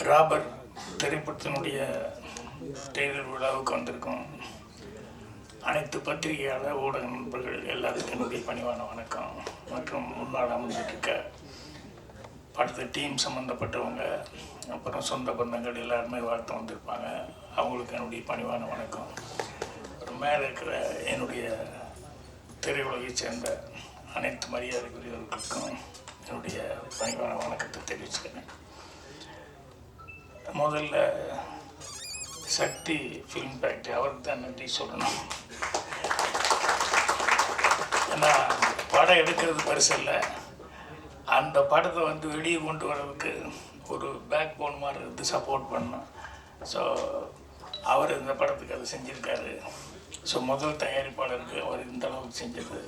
ராபர் திரைப்படத்தினுடைய டெய்லர் விழாவுக்கு வந்திருக்கோம். அனைத்து பத்திரிகையாளர் ஊடக நண்பர்கள் எல்லாத்துக்கும் என்னுடைய பணிவான வணக்கம். மற்றும் முன்னாள் அமைஞ்சிட்ருக்க படத்து டீம் சம்மந்தப்பட்டவங்க, அப்புறம் சொந்த பந்தங்கள் எல்லாருமே வாழ்த்து வந்திருப்பாங்க. அவங்களுக்கு என்னுடைய பணிவான வணக்கம். மேலே இருக்கிற என்னுடைய திரையுலகை சேர்ந்த அனைத்து மரியாதைக்குரியவர்களுக்கும் என்னுடைய பணிவான வணக்கத்தை தெரிவிச்சுக்கிறேன். முதல்ல சக்தி ஃபிலிம் ஃபேக்ட்ரி அவருக்கு தான் நன்றி சொல்லணும். ஏன்னா படம் எடுக்கிறது பெருசு இல்லை, அந்த படத்தை வெளியே கொண்டு வர்றதுக்கு ஒரு பேக் போன் மாதிரி இருந்து சப்போர்ட் பண்ணோம். ஸோ அவர் இந்த படத்துக்கு அதை செஞ்சுருக்காரு. ஸோ முதல் தயாரிப்பாளருக்கு அவர் இந்த அளவுக்கு செஞ்சது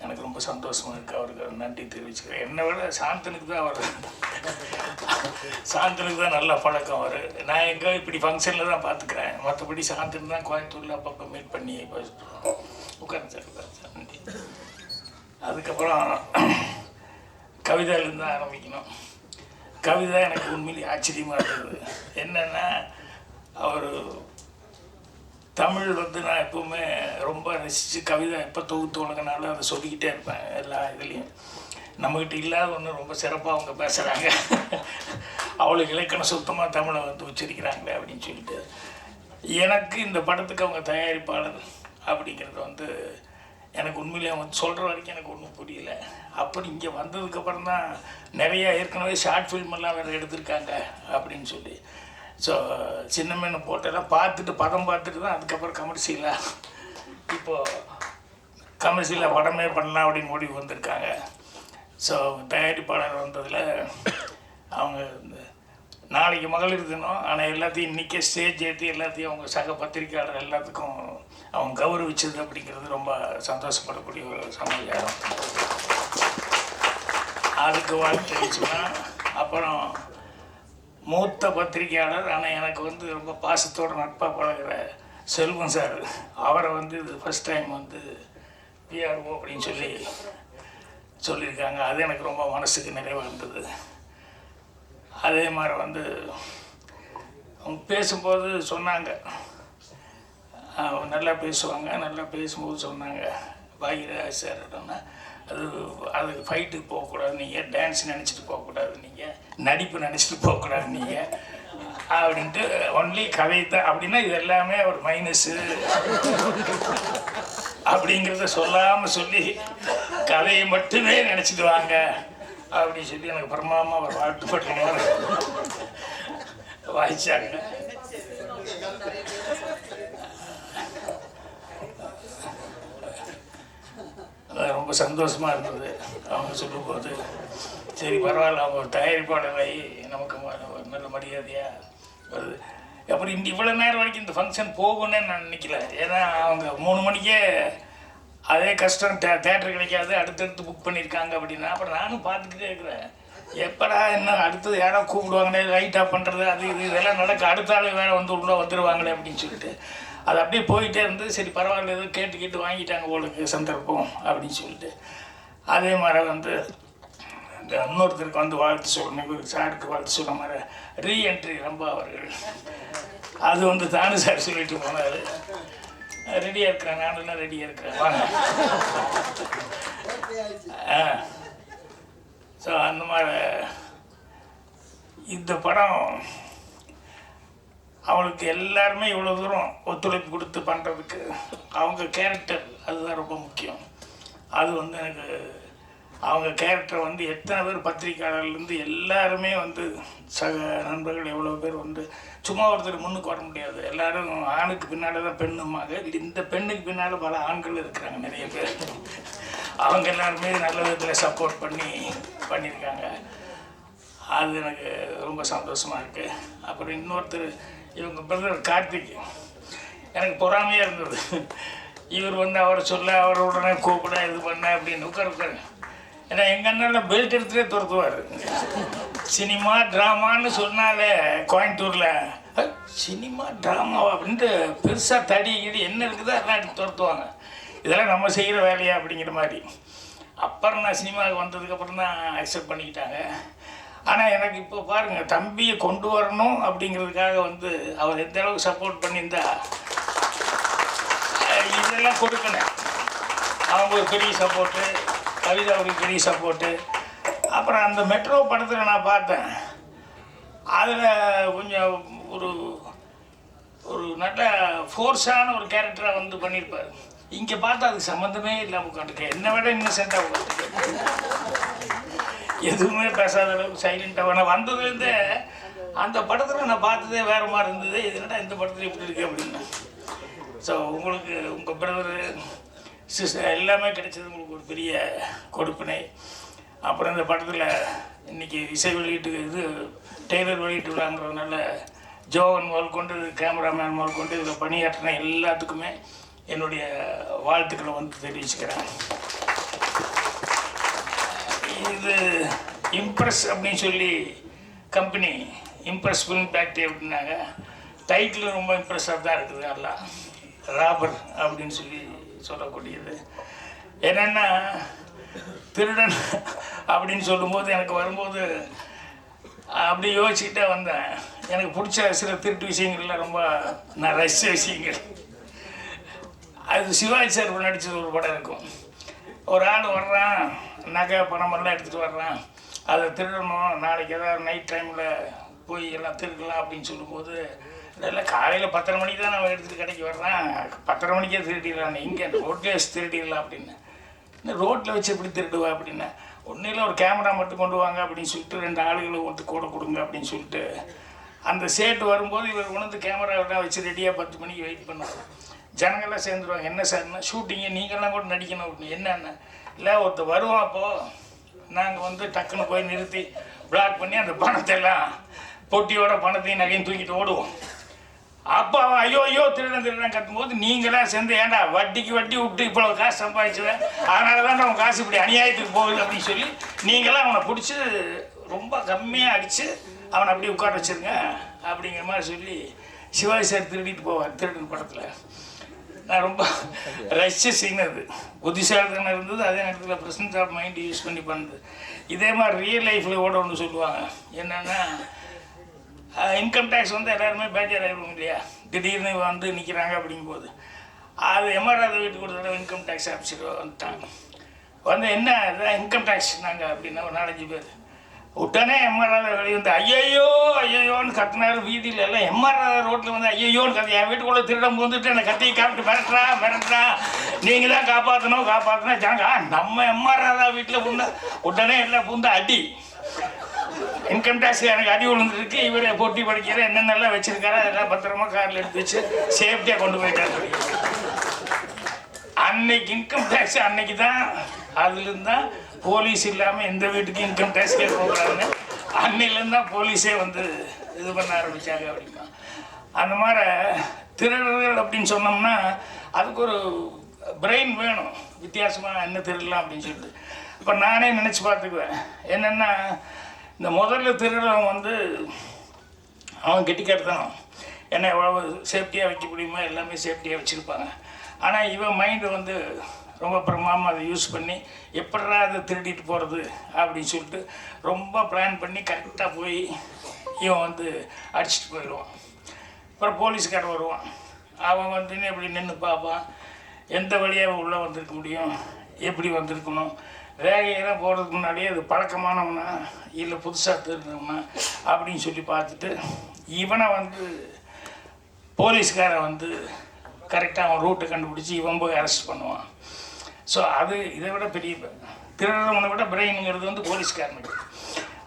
எனக்கு ரொம்ப சந்தோஷமாக இருக்குது. அவருக்கு நன்றி தெரிவிச்சுக்கிறேன். என்னை விட சாந்தனுக்கு தான் நல்ல பழக்கம். அவர் நான் எங்கே இப்படி ஃபங்க்ஷனில் தான் பார்த்துக்கிறேன், மற்றபடி சாந்தன் தான் கோயம்புத்தூரில் அப்பப்போ மீட் பண்ணி உட்காந்து நன்றி. அதுக்கப்புறம் கவிதாலேருந்து தான் ஆரம்பிக்கணும். கவிதா எனக்கு உண்மையிலே ஆச்சரியமாக இருந்தது. என்னென்னா அவர் தமிழ் நான் எப்போவுமே ரொம்ப ரசித்து கவிதை எப்போ தொகுத்து உலகனாலும் அதை சொல்லிக்கிட்டே இருப்பேன். எல்லா இதுலேயும் நம்மக்கிட்ட இல்லாத ஒன்று ரொம்ப சிறப்பாக அவங்க பேசுகிறாங்க. அவளுக்கு இலக்கணம் சுத்தமாக தமிழை உச்சரிக்கிறாங்களே அப்படின்னு சொல்லிட்டு எனக்கு இந்த படத்துக்கு அவங்க தயாரிப்பாளர் அப்படிங்கிறது எனக்கு உண்மையிலே சொல்கிற வரைக்கும் எனக்கு ஒன்றும் புரியல. அப்படி இங்கே வந்ததுக்கப்புறம் தான் நிறையா ஏற்கனவே ஷார்ட் ஃபில்மெல்லாம் வேறு எடுத்திருக்காங்க அப்படின்னு சொல்லி. ஸோ சின்ன மீன் போட்டெல்லாம் படம் பார்த்துட்டு தான் அதுக்கப்புறம் கமர்ஷியலாக படமே பண்ணலாம் அப்படின்னு முடிவு வந்திருக்காங்க. ஸோ தயாரிப்பாளர் வந்ததில் அவங்க நாளைக்கு மகளிர் தினம், ஆனால் எல்லாத்தையும் இன்றைக்கே ஸ்டேஜ் ஏற்றி எல்லாத்தையும் அவங்க சக பத்திரிக்கையாளர் எல்லாத்துக்கும் அவங்க கௌரவிச்சது அப்படிங்கிறது ரொம்ப சந்தோஷப்படக்கூடிய ஒரு சமாச்சாரம். அதுக்கு வாழ்த்து தெரிவிச்சுன்னா அப்புறம் மூத்த பத்திரிகையாளர், ஆனால் எனக்கு ரொம்ப பாசத்தோடு நட்பாக பழகிற செல்வம் சார், அவரை இது ஃபஸ்ட் டைம் பிஆர்ஓ அப்படின்னு சொல்லியிருக்காங்க. அது எனக்கு ரொம்ப மனசுக்கு நிறைவாக இருந்தது. அதே மாதிரி அவங்க பேசும்போது சொன்னாங்க, நல்லா பேசுவாங்க. நல்லா பேசும்போது சொன்னாங்க, பாக்யராஜ் சார் அதுக்கு ஃபைட்டுக்கு போகக்கூடாது, நீங்கள் டான்ஸ் நினச்சிட்டு போகக்கூடாது, நீங்கள் நடிப்பு நினச்சிட்டு போகக்கூடாது நீங்கள் அப்படின்ட்டு ஒன்லி கதை தான் அப்படின்னா இது எல்லாமே ஒரு மைனஸு அப்படிங்கிறத சொல்லாமல் சொல்லி கதையை மட்டுமே நினச்சிட்டு வாங்க அப்படின்னு சொல்லி எனக்கு பிரமாதமாக ஒரு வாழ்த்துப்பட்டு வாய்ச்சாங்க. ரொம்ப சந்தோஷமாக இருந்தது அவங்க சொல்லும்போது. சரி பரவாயில்ல, அவங்க ஒரு தயாரிப்பாளரை நமக்கு ஒரு நல்ல மரியாதையாக வருது. அப்புறம் இவ்வளோ நேரம் வரைக்கும் இந்த ஃபங்க்ஷன் போகும்னே நான் நினைக்கல. ஏன்னா அவங்க 3 மணிக்கே அதே கஷ்டம், தேட்டர் கிடைக்காது, அடுத்தடுத்து புக் பண்ணியிருக்காங்க அப்படின்னா. அப்புறம் நானும் பார்த்துக்கிட்டே இருக்கிறேன், எப்படா என்ன அடுத்தது யாரோ கூப்பிடுவாங்களே, லைட் ஆஃப் பண்ணுறது அது இதெல்லாம் நடக்க, அடுத்த ஆள் வேறு உள்ளே வந்துடுவாங்களே அப்படின்னு சொல்லிட்டு அது அப்படியே போயிட்டே இருந்து. சரி பரவாயில்ல, எதுவும் கேட்டு வாங்கிட்டாங்க உங்களுக்கு சந்தர்ப்பம் அப்படின்னு சொல்லிட்டு. அதே மாதிரி இந்த இன்னொருத்தருக்கு வாழ்த்து சொல்லணும், சாருக்கு வாழ்த்து சொல்ல மாதிரி ரீஎன்ட்ரி ரொம்ப அவர்கள் அது தானு சார் சொல்லிட்டு போனார், ரெடியாக இருக்கிறேன், நானும் ரெடியாக இருக்கிறேன் வாங்க. ஸோ அந்த மாதிரி இந்த படம் அவங்களுக்கு எல்லாருமே இவ்வளோ தூரம் ஒத்துழைப்பு கொடுத்து பண்ணுறதுக்கு அவங்க கேரக்டர் அதுதான் ரொம்ப முக்கியம். அது எனக்கு அவங்க கேரக்டர் எத்தனை பேர் பத்திரிக்கையாளர்லேருந்து எல்லாருமே சக நண்பர்கள் எவ்வளோ பேர் சும்மா ஒருத்தர் முன்னுக்கு வர முடியாது. எல்லோரும் ஆணுக்கு பின்னால் தான் பெண்ணுமாக, இந்த பெண்ணுக்கு பின்னால் பல ஆண்கள் இருக்கிறாங்க நிறைய பேர். அவங்க எல்லாருமே நல்ல விதத்தில் சப்போர்ட் பண்ணியிருக்காங்க. அது எனக்கு ரொம்ப சந்தோஷமாக இருக்குது. அப்புறம் இன்னொருத்தர் இவங்க பிரதர் கார்த்திக், எனக்கு பொறாமையாக இருந்தது. இவர் அவரை சொல்ல, அவரை உடனே கூப்பிட இது பண்ண அப்படின்னு உட்காரு. ஏன்னா எங்கள் அண்ணன் பெல்ட் எடுத்துகிட்டே துரத்துவார். சினிமா ட்ராமான்னு சொன்னாலே கோயம்புத்தூரில் சினிமா ட்ராமாவா அப்படின்ட்டு பெருசாக தடி என்ன இருக்குதோ அதெல்லாம் எடுத்து துரத்துவாங்க. இதெல்லாம் நம்ம செய்கிற வேலையா அப்படிங்கிற மாதிரி. அப்புறம் நான் சினிமாவுக்கு வந்ததுக்கப்புறம் தான் அக்செப்ட் பண்ணிக்கிட்டாங்க. ஆனால் எனக்கு இப்போ பாருங்கள், தம்பியை கொண்டு வரணும் அப்படிங்கிறதுக்காக வந்து அவர் எந்த அளவுக்கு சப்போர்ட் பண்ணியிருந்தா இதெல்லாம் கொடுக்கணும். அவங்க ஒரு பெரிய சப்போர்ட்டு, கவிதா ஒரு பெரிய சப்போர்ட்டு. அப்புறம் அந்த மெட்ரோ படத்தில் நான் பார்த்தேன், அதில் கொஞ்சம் ஒரு ஒரு நல்ல ஃபோர்ஸான ஒரு கேரக்டராக வந்து பண்ணியிருப்பார். இங்கே பார்த்தா அதுக்கு சம்மந்தமே இல்லாமல் உட்காந்துருக்கேன். என்னை விட இன்னசென்ட்டாக உட்காந்துருக்கேன், எதுவுமே பேசாத அளவுக்கு சைலண்ட்டாக. நான் வந்ததுலேருந்தே அந்த படத்தில் நான் பார்த்ததே வேறு மாதிரி இருந்தது. இதுனா இந்த படத்தில் எப்படி இருக்கு அப்படின்னு. ஸோ உங்களுக்கு உங்கள் பிரதரு சிஸ்டர் எல்லாமே கிடைச்சது உங்களுக்கு ஒரு பெரிய கொடுப்பினை. அப்புறம் இந்த படத்தில் இன்றைக்கி இசை வெளியீட்டு இது டெய்லர் வெளியீட்டு விழாங்கிறதுனால ஜோவன் முதல் கொண்டு கேமராமேன் முதல் கொண்டு இதில் பணியாற்றின எல்லாத்துக்குமே என்னுடைய வாழ்த்துக்களை வந்து தெரிவிச்சுக்கிறேன். இது இம்ப்ரெஸ் அப்படின்னு சொல்லி கம்பெனி, இம்ப்ரெஸ் ஃபிலிம் ஃபேக்ட்ரி அப்படின்னாங்க. டைட்டில் ரொம்ப இம்ப்ரெஸ்ஸாக தான் இருக்குது. எல்லாம் ராபர் அப்படின்னு சொல்லக்கூடியது. என்னென்னா திருடன் அப்படின்னு சொல்லும்போது எனக்கு வரும்போது அப்படி யோசிச்சுக்கிட்டே வந்தேன். எனக்கு பிடிச்ச சில திருட்டு விஷயங்கள்லாம் ரொம்ப நான் ரசித்த விஷயங்கள். அது சிவாஜி சார் நடித்தது ஒரு படம் இருக்கும். ஒரு ஆள் வர்றான், நகை பணமெல்லாம் எடுத்துகிட்டு வர்றான், அதை திருடணும், நாளைக்கு ஏதாவது நைட் டைமில் போய் எல்லாம் திருடலாம் அப்படின்னு சொல்லும்போது, இல்லை காலையில் 10:30 மணிக்கு தான் நான் எடுத்துகிட்டு கடைக்கு வர்றேன், 10:30 மணிக்கே திருடிடலாம், இங்கே ரோட்லேயே வச்சு திருடிடலாம் அப்படின்னு. இந்த ரோட்டில் வச்சு எப்படி திருடுவா அப்படின்னா, ஒன்றில் ஒரு கேமரா மட்டும் கொண்டு வாங்க அப்படின்னு சொல்லிட்டு 2 ஆளுகளை ஒன்று கூட கொடுங்க அப்படின்னு சொல்லிட்டு அந்த சேட்டு வரும்போது இவர் உணர்ந்து கேமராவெல்லாம் வச்சு ரெடியாக 10 மணிக்கு வெயிட் பண்ணுவாங்க. ஜனங்கள்லாம் சேர்ந்துருவாங்க. என்ன சார்னா ஷூட்டிங்கு நீங்கள்லாம் கூட நடிக்கணும் அப்படின்னு. என்னென்ன இல்லை ஒருத்தர் வருவான், அப்போது நாங்கள் வந்து டக்குன்னு போய் நிறுத்தி பிளாக் பண்ணி அந்த பணத்தை எல்லாம் பொட்டியோட பணத்தையும் நகையும் தூக்கிட்டு ஓடுவோம். அப்போ அவன் ஐயோ ஐயோ திருடன் கத்தும்போது நீங்களாம் சேர்ந்து ஏன்டா வட்டிக்கு வட்டி விட்டு இவ்வளோ காசு சம்பாதிச்சுவேன், அதனால தான் அவன் காசு இப்படி அநியாயத்துக்கு போகுது அப்படின்னு சொல்லி நீங்களாம் அவனை பிடிச்சி ரொம்ப கம்மியாக அடித்து அவனை அப்படியே உட்கார வச்சுருங்க அப்படிங்கிற மாதிரி சொல்லி சிவாஜி சார் திருடிட்டு போவார் திருடன் படத்தில். நான் ரொம்ப ரசித்த சீன் அது. புத்திசாலித்தனம் இருந்தது, அதே நேரத்தில் ப்ரெசன்ஸ் ஆஃப் மைண்ட் யூஸ் பண்ணி பண்ணுறது. இதே மாதிரி ரியல் லைஃப்பில் ஓட ஒன்று சொல்லுவாங்க. என்னென்னா இன்கம் டேக்ஸ் வந்து எல்லாருமே பேஜர் ஆகிடுவோம் இல்லையா, திடீர்னு வந்து நிற்கிறாங்க அப்படிங்கும்போது. அது எம்ஆர்ஆர் வீட்டுக்கு ஒரு தடவை இன்கம் டேக்ஸ் ஆஃபீஸர் வந்துட்டாங்க. வந்து என்ன இதுதான் இன்கம் டேக்ஸ் நாங்கள் அப்படின்னா ஒரு 4-5 பேர். உடனே எம்ஆர்ஆர் வெளியே வந்து ஐயையோ ஐயோன்னு கத்தினார். வீதியில் எல்லாம் எம்ஆர்ஆர் ரோட்டில் வந்து ஐயோன்னு கத்தி, என் வீட்டுக்குள்ளே திருடம் வந்துட்டு என்னை கத்தியை காப்பிட்டு மிரட்டுறா, நீங்கள் தான் காப்பாற்றணும் ஜாங்க. நம்ம எம்ஆர்ஆர் வீட்டில் உடனே எல்லாம் புந்து அடி. இன்கம் டேக்ஸ் எனக்கு அடி விழுந்துருக்கு, இவரை போட்டி படிக்கிற என்னென்னலாம் வச்சுருக்காரு அதெல்லாம் பத்திரமா காரில் எடுத்து வச்சு சேஃப்டியாக கொண்டு போயிட்டாரு. அன்னைக்கு இன்கம் டேக்ஸ் அன்னைக்கு தான், அதுலேருந்து தான் போலீஸ் இல்லாமல் எந்த வீட்டுக்கும் இன்கம் டேக்ஸ் கேட்கக்கூடாதுன்னு அன்னையிலேருந்து தான் போலீஸே வந்து இது பண்ண ஆரம்பித்தாங்க அப்படின்னா. அந்த மாதிரி திருடர்கள் அப்படின்னு சொன்னோம்னா அதுக்கு ஒரு பிரெயின் வேணும், வித்தியாசமாக என்ன திருடலாம் அப்படின்னு சொல்லிட்டு. இப்போ நானே நினச்சி பார்த்துக்குவேன். என்னென்னா இந்த முதல்ல திருடவன் வந்து அவன் கெட்டிக்காரத்தனம், என்ன எவ்வளோ சேஃப்டியாக வைக்க முடியுமோ எல்லாமே சேஃப்டியாக வச்சுருப்பாங்க. ஆனால் இவன் மைண்டு வந்து ரொம்ப பிரமாதமாக அதை யூஸ் பண்ணி எப்படா அதை திருடிட்டு போகிறது அப்படின்னு சொல்லிட்டு ரொம்ப பிளான் பண்ணி கரெக்டாக போய் இவன் வந்து அடிச்சுட்டு போயிடுவான். அப்புறம் போலீஸ்காரன் வருவான். அவன் வந்து எப்படி நின்று பார்ப்பான், எந்த வழியாக உள்ளே வந்திருக்க முடியும், எப்படி வந்திருக்கணும், ரேகையெல்லாம் போகிறதுக்கு முன்னாடியே அது பழக்கமானவனா இல்லை புதுசாக திருடுனவனா அப்படின்னு சொல்லி பார்த்துட்டு இவனை வந்து போலீஸ்காரன் வந்து கரெக்டாக அவன் ரூட்டை கண்டுபிடிச்சி இவன் போய் அரெஸ்ட் பண்ணுவான். ஸோ அது இதை விட பெரிய திருடுறவனை விட பிரெயினுங்கிறது வந்து போலீஸ்காரனுக்கு.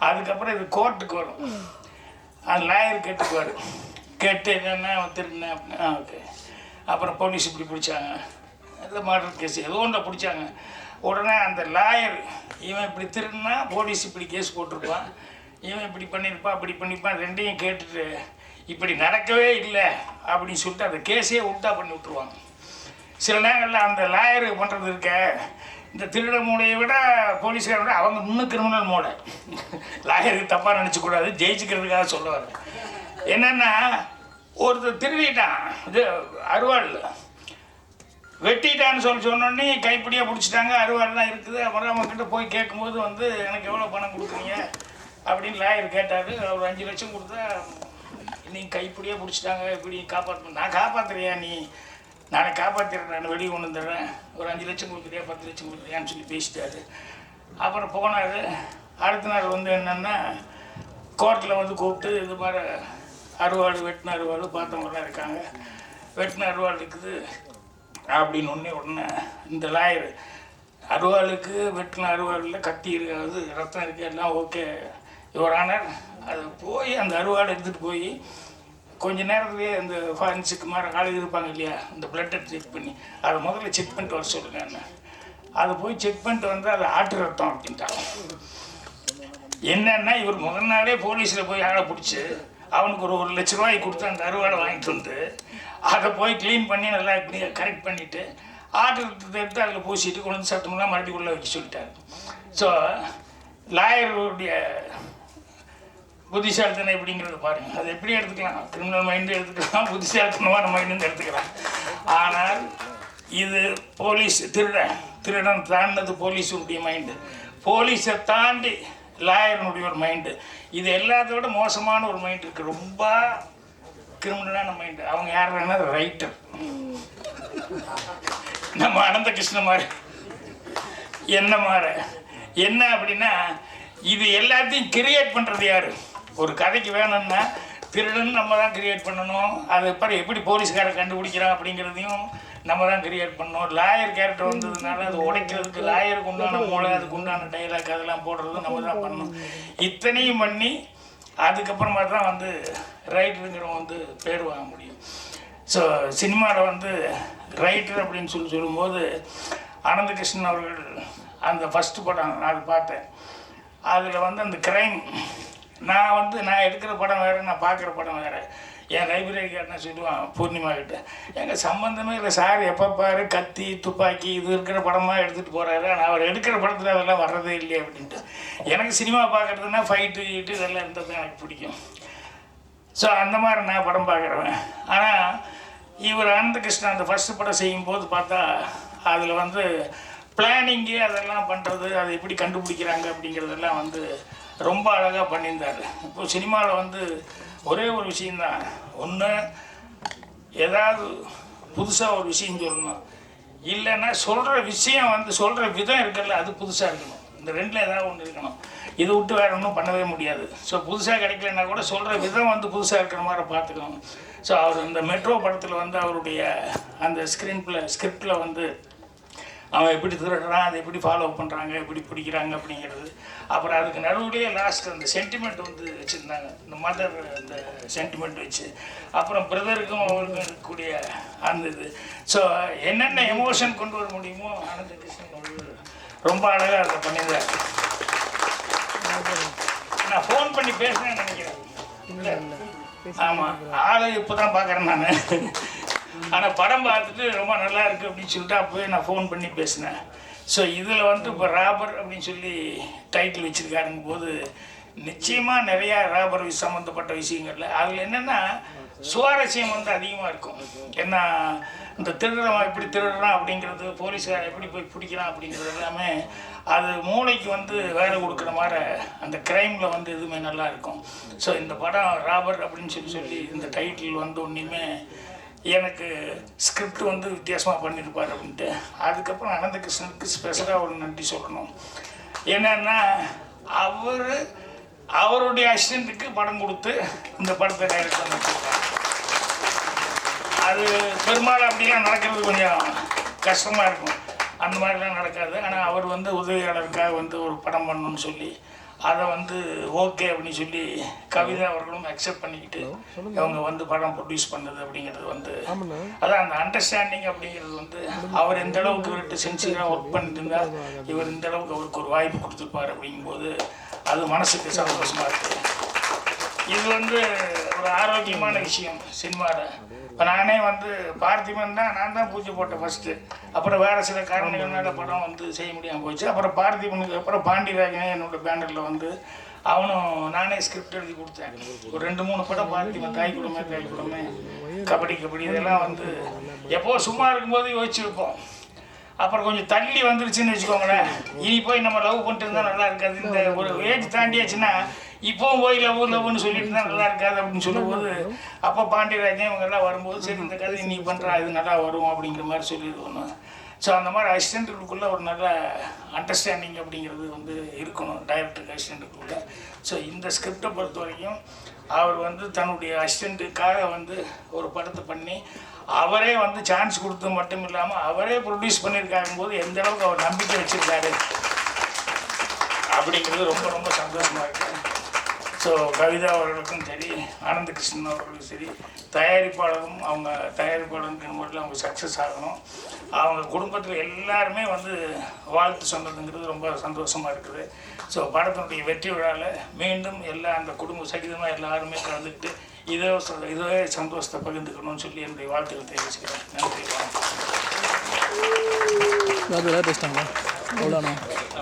அதுக்கப்புறம் இது கோர்ட்டுக்கு வரும். அது லாயர் கேட்டுக்குவார். கேட்டு என்னென்னா அவன் திருடினேன் அப்படின்னா ஓகே. அப்புறம் போலீஸ் இப்படி பிடிச்சாங்க, இல்லை மர்டர் கேஸ் ஏதோ ஒன்றை பிடிச்சாங்க. உடனே அந்த லாயர் இவன் இப்படி திருடினா போலீஸ் இப்படி கேஸ் போட்டிருப்பான், இவன் இப்படி பண்ணியிருப்பான் அப்படி பண்ணிப்பான், ரெண்டையும் கேட்டுட்டு இப்படி நடக்கவே இல்லை அப்படின்னு சொல்லிட்டு அந்த கேஸே உல்ட்டா பண்ணி விட்டுருவாங்க. சில நேரங்களில் அந்த லாயரு பண்ணுறது இருக்க இந்த திருட மூளையை விட போலீஸ்காரை விட அவங்க இன்னும் கிரிமினல் மூளை. லாயருக்கு தப்பாக நினச்சக்கூடாது, ஜெயிச்சுக்கிறதுக்காக சொல்லுவார். என்னென்னா ஒருத்தர் திருடிட்டான், இது அருவாள் வெட்டிட்டான்னு சொன்னோடனே கைப்பிடியாக பிடிச்சிட்டாங்க, அருவாள்லாம் இருக்குது. அப்புறம் அவங்கக்கிட்ட போய் கேட்கும்போது வந்து எனக்கு எவ்வளோ பணம் கொடுக்குறீங்க அப்படின்னு லாயர் கேட்டார். அவர் 5 லட்சம் கொடுத்தா நீங்கள் கைப்பிடியே பிடிச்சிட்டாங்க, இப்படி காப்பாற்றணும். நான் காப்பாற்றுறியா, நீ நானே காப்பாற்றிடுறேன், நான் வெளியே கொண்டு வந்துடுறேன், ஒரு 5 லட்சம் கொடுக்குறியா 10 லட்சம் கொடுக்குறியான்னு சொல்லி பேசிட்டாரு. அப்புறம் போனார். அடுத்த நாள் வந்து என்னென்னா கோர்ட்டில் வந்து கூப்பிட்டு இது மாதிரி அறுவாள் வெட்டின அறுவாள் பார்த்தவங்களாம் இருக்காங்க, வெட்டின அறுவாள் இருக்குது அப்படின்னு உடனே இந்த லாயர் அறுவாளுக்கு வெட்டின அறுவாளில் கத்தி இருக்காது, ரத்தம் இருக்குது, எல்லாம் ஓகே யுவர் ஆனர், அதை போய் அந்த அறுவாளை எடுத்துகிட்டு போய் கொஞ்ச நேரத்துலேயே அந்த ஃபாரன்சிக் மாதிரி ஆளுங்க இருப்பாங்க இல்லையா, இந்த பிளட்டை செக் பண்ணி அதை முதல்ல செக் பண்ணிட்டு வர சொல்லுங்க. அதை போய் செக் பண்ணிட்டு வந்து அது ஆட்டு ரத்தம் அப்படின்ட்டாங்க. என்னன்னா இவர் முதல் நாளே போலீஸில் போய் ஆளை பிடிச்சி அவனுக்கு ஒரு 1 லட்ச ரூபாய் கொடுத்து அந்த அறுவாடை வாங்கிட்டு வந்து அதை போய் க்ளீன் பண்ணி நல்லா இப்படி கரெக்ட் பண்ணிவிட்டு ஆட்டு ரத்தத்தை எடுத்து அதில் பூசிட்டு கொண்டு வந்து சட்டமெல்லாம் மறுபடியும் உள்ளே வைக்க சொல்லிட்டார். ஸோ லாயருடைய புத்திசாலித்தனை எப்படிங்கிறது பாருங்கள். அது எப்படி எடுத்துக்கலாம், கிரிமினல் மைண்டு எடுத்துக்கலாம், புத்திசாலித்தனமான மைண்டு எடுத்துக்கலாம். ஆனால் இது போலீஸ் திருடன் தாண்டினது போலீஸுடைய மைண்டு, போலீஸை தாண்டி லாயர்னுடைய ஒரு மைண்டு. இது எல்லாத்தோட மோசமான ஒரு மைண்டு இருக்குது, ரொம்ப கிரிமினலான மைண்டு. அவங்க யாருன்னா ரைட்டர், நம்ம அனந்த கிருஷ்ண மாதிரி என்ன மாதிரி என்ன அப்படின்னா இது எல்லாத்தையும் கிரியேட் பண்ணுறது யார்? ஒரு கதைக்கு வேணும்னா திருடன் நம்ம தான் கிரியேட் பண்ணணும். அது எப்படி போலீஸ்காரர் கண்டுபிடிக்கிறான் அப்படிங்கிறதையும் நம்ம தான் கிரியேட் பண்ணணும். லாயர் கேரக்டர் வந்ததுனால அது உடைக்கிறதுக்கு லாயருக்கு உண்டான மூளை, அதுக்கு உண்டான டைலாக் அதெல்லாம் போடுறது நம்ம தான் பண்ணணும். இத்தனையும் பண்ணி அதுக்கப்புறமா தான் வந்து ரைட்டருங்கிறவங்க வந்து பேர் வாங்க முடியும். ஸோ சினிமாவில் வந்து ரைட்டர் அப்படின்னு சொல்லும்போது அனந்த கிருஷ்ணன் அவர்கள் அந்த ஃபஸ்ட்டு படம் நான் அது பார்த்தேன். அதில் வந்து அந்த கிரைம் நான் எடுக்கிற படம் வேறு, நான் பார்க்குற படம் வேறு. என் லைப்ரரிக்காரனை சொல்லுவான் பூர்ணிமா கிட்ட, எங்கள் சம்மந்தமே இல்லை சார், எப்போ பாரு கத்தி துப்பாக்கி இது இருக்கிற படமாக எடுத்துகிட்டு போகிறாரு, ஆனால் அவர் எடுக்கிற படத்தில் அதெல்லாம் வர்றதே இல்லையே அப்படின்ட்டு. எனக்கு சினிமா பார்க்குறதுனா ஃபைட்டு இதெல்லாம் இருந்தது தான் எனக்கு பிடிக்கும். ஸோ அந்த மாதிரி நான் படம் பார்க்குறேன். ஆனால் இவர் அனந்த கிருஷ்ணன் அந்த ஃபஸ்ட்டு படம் செய்யும்போது பார்த்தா அதில் வந்து பிளானிங்கு அதெல்லாம் பண்ணுறது, அதை எப்படி கண்டுபிடிக்கிறாங்க அப்படிங்கிறதெல்லாம் வந்து ரொம்ப அழகாக பண்ணியிருந்தார். இப்போது சினிமாவில் வந்து ஒரே ஒரு விஷயந்தான், ஒன்று ஏதாவது புதுசாக ஒரு விஷயம் சொல்லணும், இல்லைன்னா சொல்கிற விஷயம் வந்து சொல்கிற விதம் இருக்குல்ல அது புதுசாக இருக்கணும். இந்த ரெண்டில் ஏதாவது ஒன்று இருக்கணும். இதை விட்டு வேறு ஒன்றும் பண்ணவே முடியாது. ஸோ புதுசாக கிடைக்கலன்னா கூட சொல்கிற விதம் வந்து புதுசாக இருக்கிற மாதிரி பார்த்துக்கணும். ஸோ அவர் இந்த மெட்ரோ படத்தில் வந்து அவருடைய அந்த ஸ்கிரிப்டில் வந்து அவன் எப்படி திருடுறான், அதை எப்படி ஃபாலோ பண்ணுறாங்க, எப்படி பிடிக்கிறாங்க அப்படிங்கிறது. அப்புறம் அதுக்கு நடுவுலேயே லாஸ்ட் அந்த சென்டிமெண்ட் வந்து வச்சுருந்தாங்க, இந்த மதர் அந்த சென்டிமெண்ட் வச்சு, அப்புறம் பிரதருக்கும் அவருக்கும் இருக்கக்கூடிய அந்த இது. ஸோ என்னென்ன எமோஷன் கொண்டு வர முடியுமோ அனந்த கிருஷ்ணன் ரொம்ப அழகாக அதை பண்ணியிருந்தார். நான் ஃபோன் பண்ணி பேசுகிறேன்னு நினைக்கிறேன். இல்லை ஆமாம், ஆளை இப்போ தான் பார்க்குறேன் நான். ஆனால் படம் பார்த்துட்டு ரொம்ப நல்லா இருக்குது அப்படின்னு சொல்லிட்டு அப்போவே நான் ஃபோன் பண்ணி பேசினேன். ஸோ இதில் வந்து இப்போ ராபர் அப்படின்னு சொல்லி டைட்டில் வச்சுருக்காருங்க போது நிச்சயமாக நிறையா ராபர் சம்மந்தப்பட்ட விஷயங்கள்ல அதில் என்னென்னா சுவாரஸ்யம் வந்து அதிகமாக இருக்கும். ஏன்னா இந்த திருடுறவன் எப்படி திருடுறான் அப்படிங்கிறது, போலீஸ்காரன் எப்படி போய் பிடிக்கிறான் அப்படிங்கிறது எல்லாமே அது மூளைக்கு வந்து வேலை கொடுக்குற மாதிரி அந்த க்ரைமில் வந்து எதுவுமே நல்லா இருக்கும். ஸோ இந்த படம் ராபர் அப்படின்னு சொல்லி இந்த டைட்டில் வந்து ஒன்றுமே எனக்கு ஸ்கிரிப்ட் வந்து வித்தியாசமாக பண்ணியிருப்பார் அப்படின்ட்டு. அதுக்கப்புறம் அனந்த கிருஷ்ணனுக்கு ஸ்பெஷலாக ஒரு நன்றி சொல்லணும். என்னன்னா அவருடைய அசிஸ்டண்ட்டுக்கு படம் கொடுத்து இந்த படத்தை டைரக்ட் பண்ணி வச்சுருக்காங்க. அது பெரும்பாலும் அப்படிலாம் நடக்கிறது கொஞ்சம் கஷ்டமாக இருக்கும், அந்த மாதிரிலாம் நடக்காது. ஆனால் அவர் வந்து உதவியாளருக்காக வந்து ஒரு படம் பண்ணணும்னு சொல்லி அதை வந்து ஓகே அப்படின்னு சொல்லி கவிதா அவர்களும் அக்செப்ட் பண்ணிக்கிட்டு அவங்க வந்து படம் ப்ரொடியூஸ் பண்ணது அப்படிங்கிறது வந்து அதான் அந்த அண்டர்ஸ்டாண்டிங் அப்படிங்கிறது வந்து அவர் எந்த அளவுக்கு இவர்கிட்ட சென்சியராக ஒர்க் பண்ணிட்டு இருந்தால் இவர் இந்த அளவுக்கு அவருக்கு ஒரு வாய்ப்பு கொடுத்துருப்பார் அப்படிங்கும்போது அது மனசுக்கு சந்தோஷமாக இருக்குது. இது வந்து ஒரு ஆரோக்கியமான விஷயம் சினிமாவில். இப்போ நானே வந்து பார்த்திபன் தான் நான் தான் பூஜை போட்டேன் ஃபஸ்ட்டு. அப்புறம் வேறு சில காரணங்கள்னால படம் வந்து செய்ய முடியாமல் போச்சு. அப்புறம் பார்த்திபனுக்கு அப்புறம் பாண்டியராஜனே என்னோடய பேனரில் வந்து அவனும் நானே ஸ்கிரிப்ட் எழுதி கொடுத்தேன். ஒரு 2-3 படம் பார்த்திபன், தாய் குடும்பமே, கபடி இதெல்லாம் வந்து எப்போ சும்மா இருக்கும்போது யோசிச்சு வைப்போம். அப்புறம் கொஞ்சம் தள்ளி வந்துருச்சுன்னு வச்சுக்கோங்களேன், இனி போய் நம்ம லவ் பண்ணிட்டு இருந்தால் நல்லா இருக்காது. இந்த ஒரு ஏஜ் தாண்டியாச்சுன்னா இப்போவும் போய் லவ்னு சொல்லிட்டு தான் நல்லா இருக்காது அப்படின்னு சொல்லும்போது அப்போ பாண்டியராஜன் இவங்கெல்லாம் வரும்போது சரி இந்த கதை நீ பண்ணுறா இது நல்லா வரும் அப்படிங்கிற மாதிரி சொல்லிடுவோம். ஸோ அந்த மாதிரி அசிஸ்டண்ட்டுக்குள்ளே ஒரு நல்ல அண்டர்ஸ்டாண்டிங் அப்படிங்கிறது வந்து இருக்கணும் டைரக்டருக்கு அசிஸ்டண்ட்டுக்குள்ளே. ஸோ இந்த ஸ்கிரிப்டை பொறுத்த வரைக்கும் அவர் வந்து தன்னுடைய அசிஸ்டண்ட்டுக்காக வந்து ஒரு படத்தை பண்ணி அவரே வந்து சான்ஸ் கொடுத்தது மட்டும் இல்லாமல் அவரே ப்ரொடியூஸ் பண்ணியிருக்காகும் போது எந்த அளவுக்கு அவர் நம்பிக்கை வச்சுருக்காரு அப்படிங்கிறது ரொம்ப ரொம்ப சந்தோஷமாக இருக்குது. ஸோ கவிதா அவர்களுக்கும் சரி, ஆனந்த கிருஷ்ணன் அவர்களுக்கும் சரி, தயாரிப்பாளரும் அவங்க தயாரிப்பாளருக்கு முறையில் அவங்க சக்ஸஸ் ஆகணும். அவங்க குடும்பத்தில் எல்லாருமே வந்து வாழ்த்து சொன்னதுங்கிறது ரொம்ப சந்தோஷமாக இருக்குது. ஸோ படத்தினுடைய வெற்றி விழாவில் மீண்டும் எல்லா அந்த குடும்ப சகிதமாக எல்லாருமே கலந்துக்கிட்டு இதே சந்தோஷத்தை பகிர்ந்துக்கணும்னு சொல்லி என்னுடைய வாழ்த்துக்கள் தெரிவிச்சுக்கிறேன். நன்றி. பேசிட்டாங்களா?